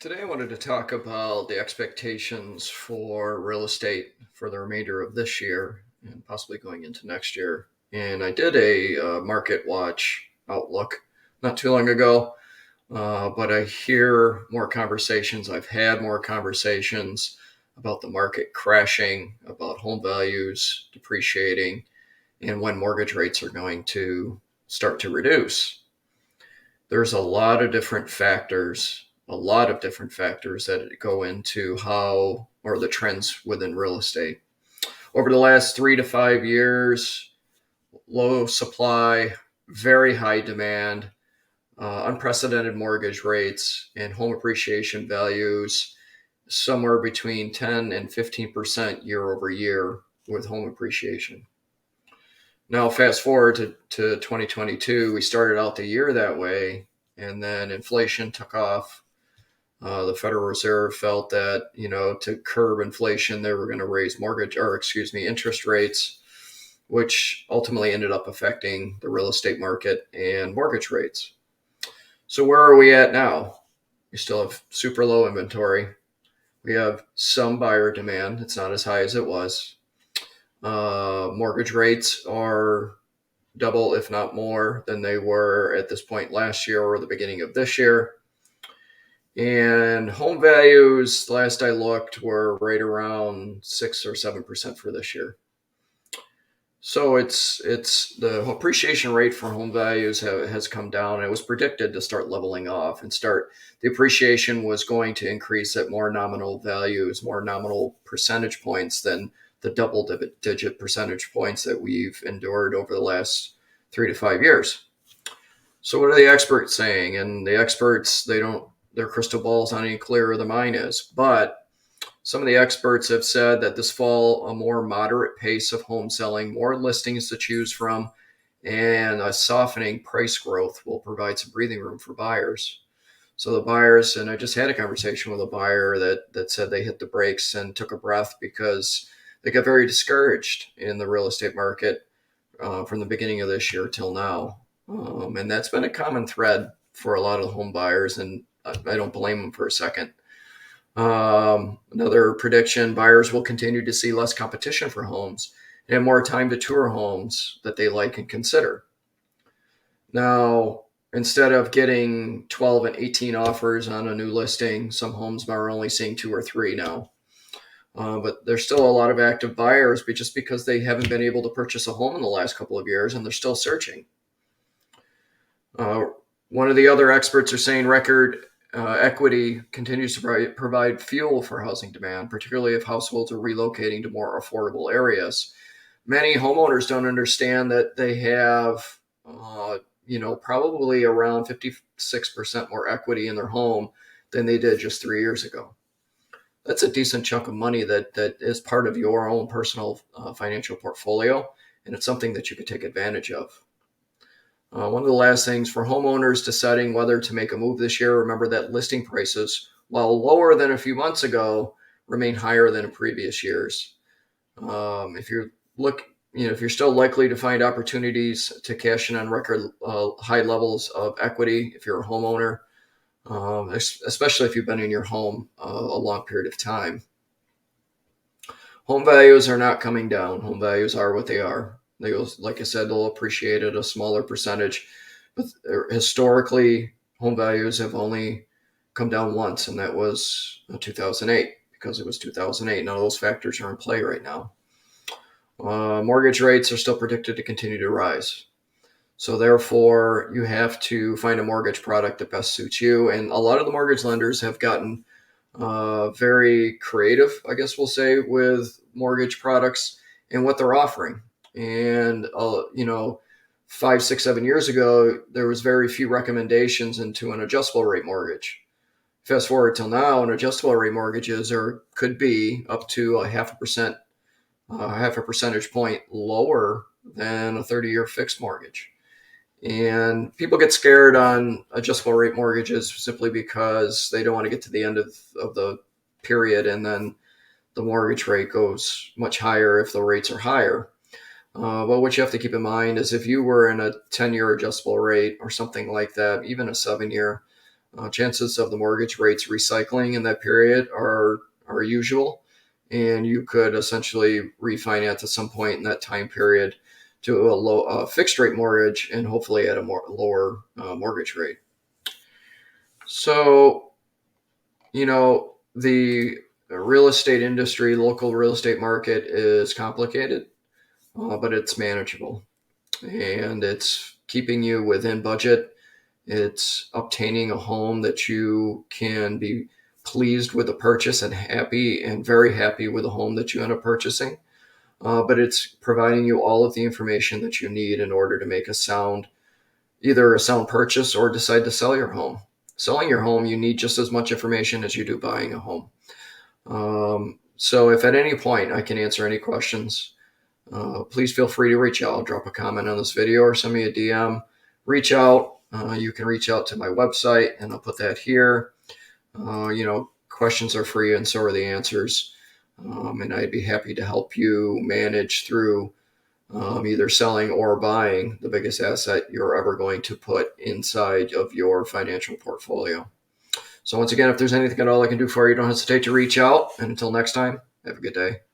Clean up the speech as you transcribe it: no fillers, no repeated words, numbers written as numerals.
Today, I wanted to talk about the expectations for real estate for the remainder of this year and possibly going into next year. And I did a market watch outlook not too long ago, but I hear more conversations. I've had more conversations about the market crashing, about home values depreciating, and when mortgage rates are going to start to reduce. There's a lot of different factors that go into how or the trends within real estate. Over the last 3 to 5 years, low supply, very high demand, unprecedented mortgage rates, and home appreciation values somewhere between 10 and 15% year over year with home appreciation. Now, fast forward to 2022, we started out the year that way, and then inflation took off. The Federal Reserve felt that, to curb inflation, they were going to raise interest rates, which ultimately ended up affecting the real estate market and mortgage rates. So where are we at now? We still have super low inventory. We have some buyer demand. It's not as high as it was. Mortgage rates are double, if not more, than they were at this point last year or the beginning of this year. And home values, last I looked, were right around 6 or 7% for this year. So it's the appreciation rate for home values has come down. It was predicted to start leveling off and start. The appreciation was going to increase at more nominal values, more nominal percentage points than the double-digit percentage points that we've endured over the last 3 to 5 years. So what are the experts saying? And the experts, their crystal ball's not any clearer than mine is. But some of the experts have said that this fall, a more moderate pace of home selling, more listings to choose from, and a softening price growth will provide some breathing room for buyers. So the buyers, and I just had a conversation with a buyer that said they hit the brakes and took a breath because they got very discouraged in the real estate market from the beginning of this year till now. And that's been a common thread for a lot of home buyers, and I don't blame them for a second. Another prediction, buyers will continue to see less competition for homes and have more time to tour homes that they like and consider. Now, instead of getting 12 and 18 offers on a new listing, some homes are only seeing 2 or 3 now. But there's still a lot of active buyers, but just because they haven't been able to purchase a home in the last couple of years and they're still searching. One of the other experts are saying record equity continues to provide fuel for housing demand, particularly if households are relocating to more affordable areas. Many homeowners don't understand that they have, probably around 56% more equity in their home than they did just 3 years ago. That's a decent chunk of money that is part of your own personal financial portfolio, and it's something that you could take advantage of. One of the last things for homeowners deciding whether to make a move this year, remember that listing prices, while lower than a few months ago, remain higher than in previous years. If you're still likely to find opportunities to cash in on record high levels of equity, if you're a homeowner, especially if you've been in your home a long period of time. Home values are not coming down. Home values are what they are. They will, like I said, they'll appreciate at a smaller percentage. But historically, home values have only come down once, and that was 2008, because it was 2008. None of those factors are in play right now. Mortgage rates are still predicted to continue to rise. So therefore, you have to find a mortgage product that best suits you. And a lot of the mortgage lenders have gotten very creative, I guess we'll say, with mortgage products and what they're offering. And, 5, 6, 7 years ago, there was very few recommendations into an adjustable rate mortgage. Fast forward till now, and adjustable rate mortgages could be up to a half a percentage point lower than a 30-year fixed mortgage. And people get scared on adjustable rate mortgages simply because they don't want to get to the end of the period and then the mortgage rate goes much higher if the rates are higher. But what you have to keep in mind is if you were in a 10-year adjustable rate or something like that, even a 7-year, chances of the mortgage rates recycling in that period are usual, and you could essentially refinance at some point in that time period to a fixed rate mortgage and hopefully at a lower mortgage rate. So, the real estate industry, local real estate market is complicated, but it's manageable, and it's keeping you within budget. It's obtaining a home that you can be pleased with the purchase and happy and very happy with the home that you end up purchasing. But it's providing you all of the information that you need in order to make either a sound purchase or decide to sell your home. Selling your home, you need just as much information as you do buying a home. So if at any point I can answer any questions, please feel free to reach out. Drop a comment on this video or send me a DM. Reach out. You can reach out to my website, and I'll put that here. Questions are free, and so are the answers. And I'd be happy to help you manage through either selling or buying the biggest asset you're ever going to put inside of your financial portfolio. So once again, if there's anything at all I can do for you, don't hesitate to reach out. And until next time, have a good day.